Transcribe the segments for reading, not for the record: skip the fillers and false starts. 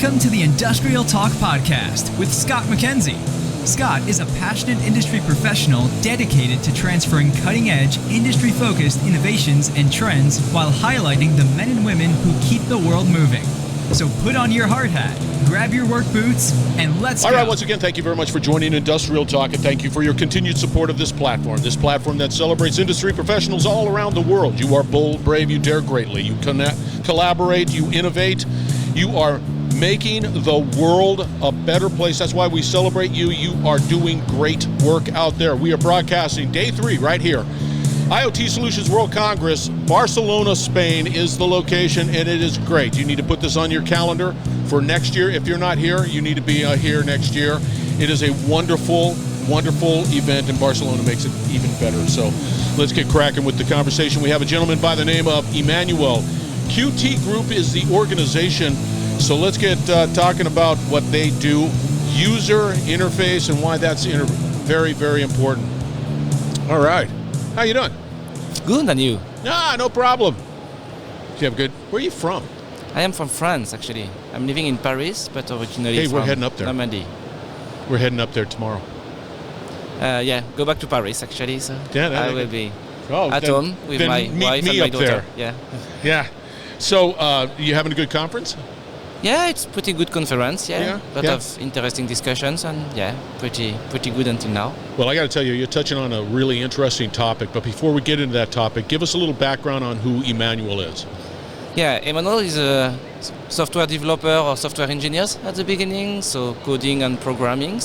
Welcome to the Industrial Talk Podcast with Scott MacKenzie. Scott is a passionate industry professional dedicated to transferring cutting-edge, industry-focused innovations and trends while highlighting the men and women who keep the world moving. So put on your hard hat, grab your work boots, and let's go. All right, once again, thank you very much for joining Industrial Talk, and thank you for your continued support of this platform that celebrates industry professionals all around the world. You are bold, brave, you dare greatly. You collaborate, you innovate, you are making the world a better place. That's why we celebrate you. You are doing great work out there. We are broadcasting day 3 right here. IoT Solutions World Congress, Barcelona, Spain is the location, and it is great. You need to put this on your calendar for next year. If you're not here, you need to be here next year. It is a wonderful, wonderful event, and Barcelona makes it even better. So let's get cracking with the conversation. We have a gentleman by the name of Emmanuel. QT Group is the organization. So let's get talking about what they do, user interface, and why that's very, very important. All right. How you doing? Good, and you? No problem. You have good. Where are you from? I am from France, actually. I'm living in Paris, but originally we're heading up there. Normandy. We're heading up there tomorrow. Go back to Paris, actually. So I will be at home with my wife and my daughter. There. Yeah. So you having a good conference? Yeah, it's pretty good conference. A lot of interesting discussions, and pretty good until now. Well, I got to tell you, you're touching on a really interesting topic. But before we get into that topic, give us a little background on who Emmanuel is. Yeah, Emmanuel is a software developer or software engineers at the beginning, so coding and programming.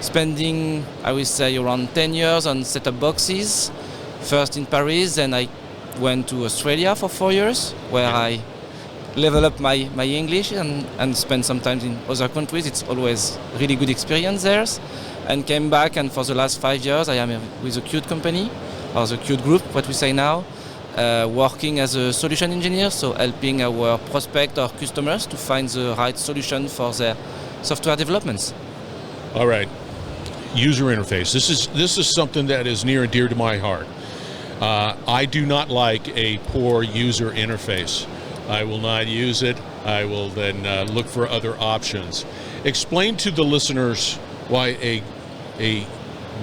Spending, I would say, around 10 years on set-up boxes. First in Paris, then I went to Australia for 4 years, where I level up my English and spend some time in other countries. It's always really good experience there. And came back, and for the last 5 years I am with the Qt company, or the Qt Group, what we say now, working as a solution engineer, so helping our prospect or customers to find the right solution for their software developments. All right. User interface. This is something that is near and dear to my heart. I do not like a poor user interface. I will not use it. I will then look for other options. Explain to the listeners why a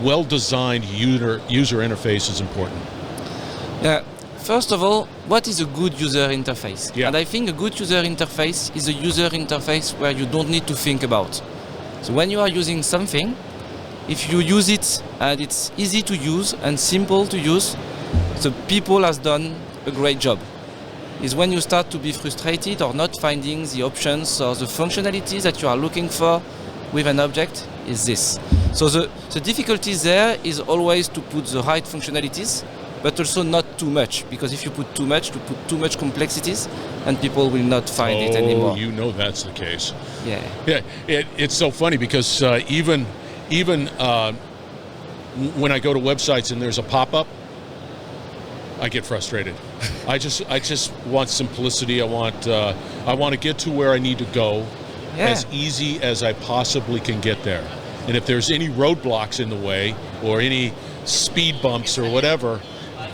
well-designed user interface is important. Yeah. First of all, what is a good user interface? Yeah. And I think a good user interface is a user interface where you don't need to think about. So when you are using something, if you use it and it's easy to use and simple to use, the people has done a great job. Is when you start to be frustrated or not finding the options or the functionalities that you are looking for with an object is this. So the difficulty there is always to put the right functionalities, but also not too much, because if you put too much complexities, and people will not find it anymore. Oh, you know that's the case. Yeah. It's so funny because even when I go to websites and there's a pop-up, I get frustrated. I just want simplicity. I want to get to where I need to go as easy as I possibly can get there. And if there's any roadblocks in the way or any speed bumps or whatever,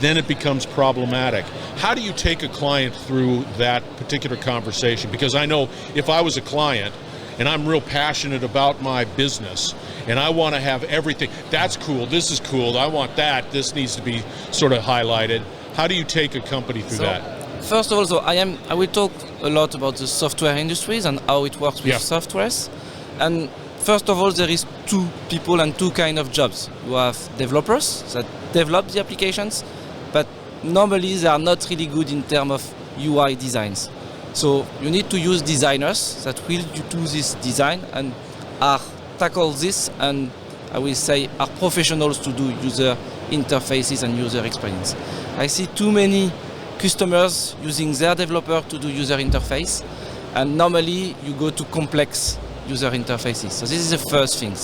then it becomes problematic. How do you take a client through that particular conversation? Because I know if I was a client and I'm real passionate about my business and I want to have everything, that's cool, this is cool, I want that, this needs to be sort of highlighted. How do you take a company through that? First of all, I will talk a lot about the software industries and how it works with softwares. And first of all, there is two people and two kind of jobs. You have developers that develop the applications, but normally they are not really good in terms of UI designs. So you need to use designers that will do this design and tackle this, and I will say are professionals to do user interfaces and user experience. I see too many customers using their developer to do user interface, and normally you go to complex user interfaces. So this is the first thing.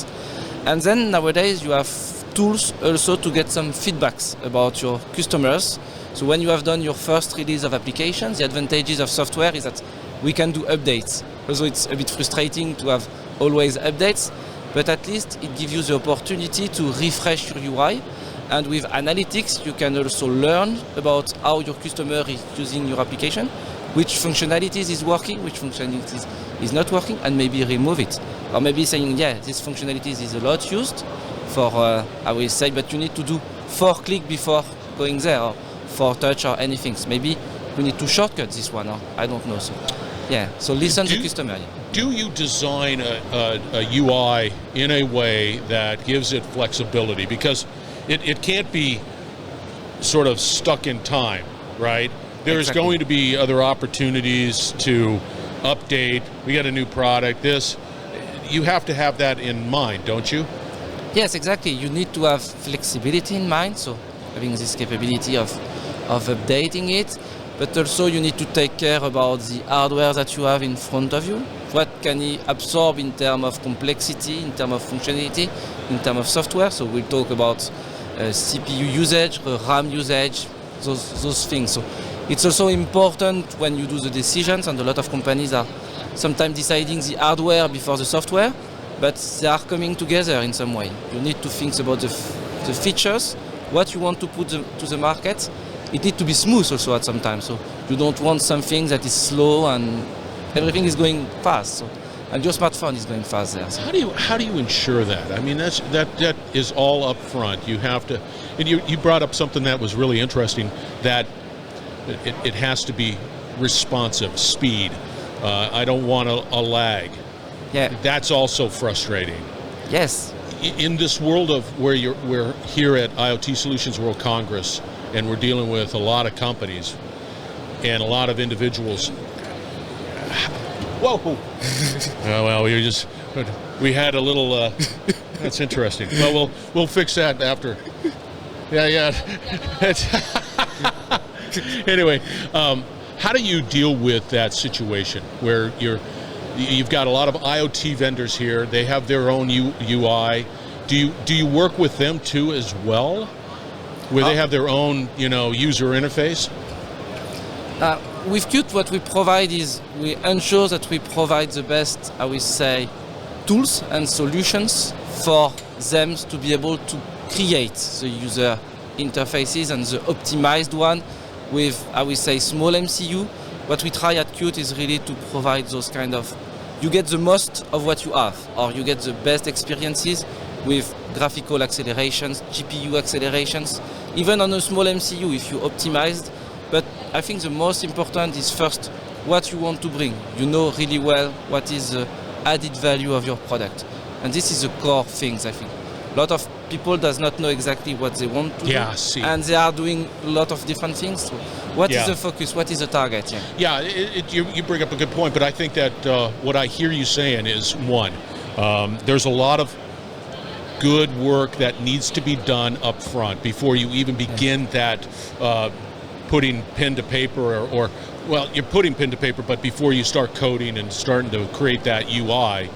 And then nowadays you have tools also to get some feedbacks about your customers. So when you have done your first release of applications, the advantages of software is that we can do updates. Also it's a bit frustrating to have always updates, but at least it gives you the opportunity to refresh your UI. And with analytics, you can also learn about how your customer is using your application which functionalities is working, which functionalities is not working, and maybe remove it. Or maybe saying, yeah, this functionalities is a lot used for, I will say, but you need to do 4 clicks before going there, or 4 touch or anything. So maybe we need to shortcut this one, or I don't know. So, yeah, so listen to customer. Yeah. Do you design a UI in a way that gives it flexibility? Because it can't be sort of stuck in time, right? There's Exactly. going to be other opportunities to update. We got a new product. You have to have that in mind, don't you? Yes, exactly. You need to have flexibility in mind, so having this capability of updating it, but also you need to take care about the hardware that you have in front of you. What can it absorb in terms of complexity, in terms of functionality, in terms of software? So we'll talk about CPU usage, RAM usage, those things. So it's also important when you do the decisions, and a lot of companies are sometimes deciding the hardware before the software, but they are coming together in some way. You need to think about the features, what you want to put to the market. It needs to be smooth also at some time. So you don't want something that is slow and everything is going fast. So, and your smartphone is going fast there. So. How do you ensure that? I mean, that is all up front. You have to, and you brought up something that was really interesting, that it has to be responsive, speed. I don't want a lag. Yeah. That's also frustrating. Yes. In this world of where we're here at IoT Solutions World Congress, and we're dealing with a lot of companies and a lot of individuals. Whoa! Well, we had a little. That's interesting. Well, we'll fix that after. Yeah. Anyway, how do you deal with that situation where you've got a lot of IoT vendors here? They have their own UI. Do you work with them too as well, where they have their own user interface? With Qt, what we provide is we ensure that we provide the best, I will say, tools and solutions for them to be able to create the user interfaces, and the optimized one with, I will say, small MCU. What we try at Qt is really to provide those kind of, you get the most of what you have, or you get the best experiences with graphical accelerations, GPU accelerations, even on a small MCU if you optimized. But I think the most important is first what you want to bring. You know really well what is the added value of your product. And this is the core things, I think. A lot of people does not know exactly what they want to do, and they are doing a lot of different things. So what is the focus? What is the target? You bring up a good point, but I think that what I hear you saying is, one, there's a lot of good work that needs to be done up front before you even begin that putting pen to paper, or you're putting pen to paper, but before you start coding and starting to create that UI,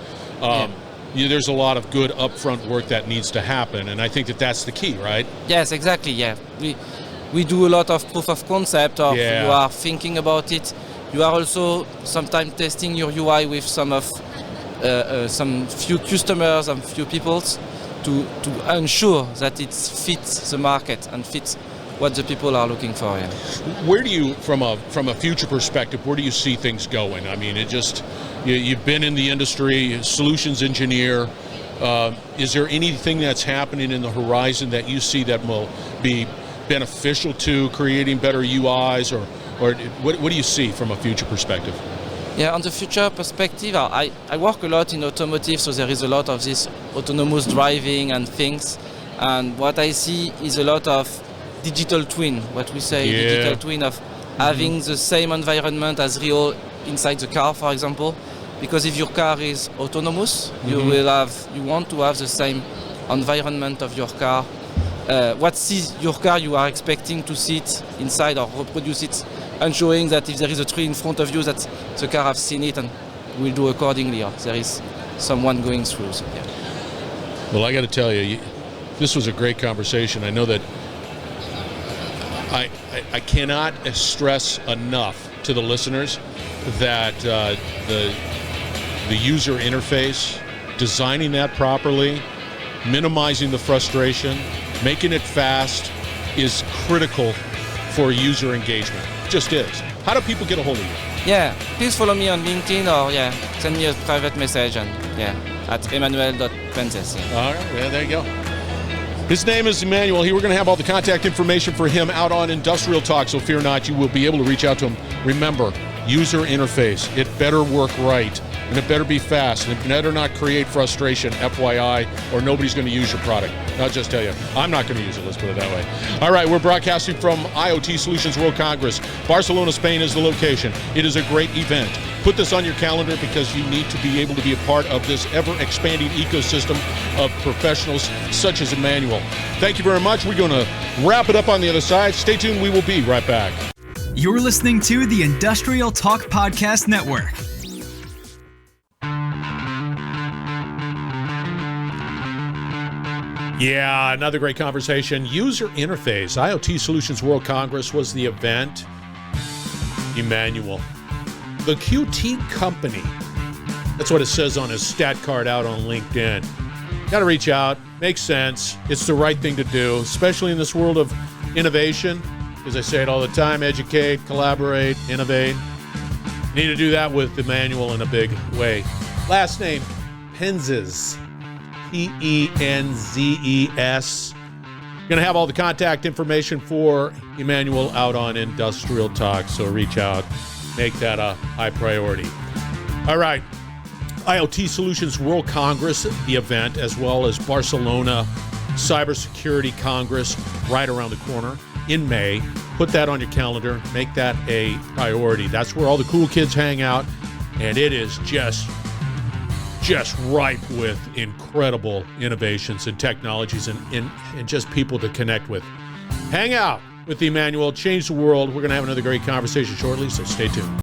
there's a lot of good upfront work that needs to happen, and I think that that's the key, right? Yes, exactly. Yeah, we do a lot of proof of concept, or you are thinking about it. You are also sometimes testing your UI with some few customers and few peoples to ensure that it fits the market and fits what the people are looking for. Yeah. Where do you, from a future perspective, where do you see things going? I mean, you've been in the industry, solutions engineer. Is there anything that's happening in the horizon that you see that will be beneficial to creating better UIs, or what do you see from a future perspective? Yeah, on the future perspective, I work a lot in automotive, so there is a lot of this autonomous driving and things. And what I see is a lot of digital twin, what we say, digital twin of having the same environment as real inside the car, for example. Because if your car is autonomous, you want to have the same environment of your car. What sees your car, you are expecting to see it inside or reproduce it, ensuring that if there is a tree in front of you, that the car has seen it and will do accordingly, or there is someone going through. So, yeah. Well, I got to tell you, this was a great conversation. I know that I cannot stress enough to the listeners that the user interface, designing that properly, minimizing the frustration, making it fast is critical for user engagement. It just is. How do people get a hold of you? Yeah, please follow me on LinkedIn or send me a private message and at Emmanuel.Penzes. All right, yeah, there you go. His name is Emmanuel. We're going to have all the contact information for him out on Industrial Talk, so fear not, you will be able to reach out to him. Remember, user interface. It better work right, and it better be fast, and it better not create frustration, FYI, or nobody's going to use your product. I'll just tell you, I'm not going to use it, let's put it that way. All right, we're broadcasting from IoT Solutions World Congress. Barcelona, Spain is the location. It is a great event. Put this on your calendar because you need to be able to be a part of this ever-expanding ecosystem of professionals such as Emmanuel. Thank you very much. We're going to wrap it up on the other side. Stay tuned. We will be right back. You're listening to the Industrial Talk Podcast Network. Yeah, another great conversation. User interface. IoT Solutions World Congress was the event. Emmanuel. The QT company. That's what it says on his stat card out on LinkedIn. Got to reach out. Makes sense. It's the right thing to do, especially in this world of innovation. As I say it all the time, educate, collaborate, innovate. Need to do that with Emmanuel in a big way. Last name, Penzes. Penzes. Going to have all the contact information for Emmanuel out on Industrial Talk, so reach out. Make that a high priority. All right. IoT Solutions World Congress, the event, as well as Barcelona Cybersecurity Congress right around the corner in May. Put that on your calendar. Make that a priority. That's where all the cool kids hang out, and it is just ripe with incredible innovations and technologies and just people to connect with. Hang out with Emmanuel. Change the world. We're going to have another great conversation shortly, so stay tuned.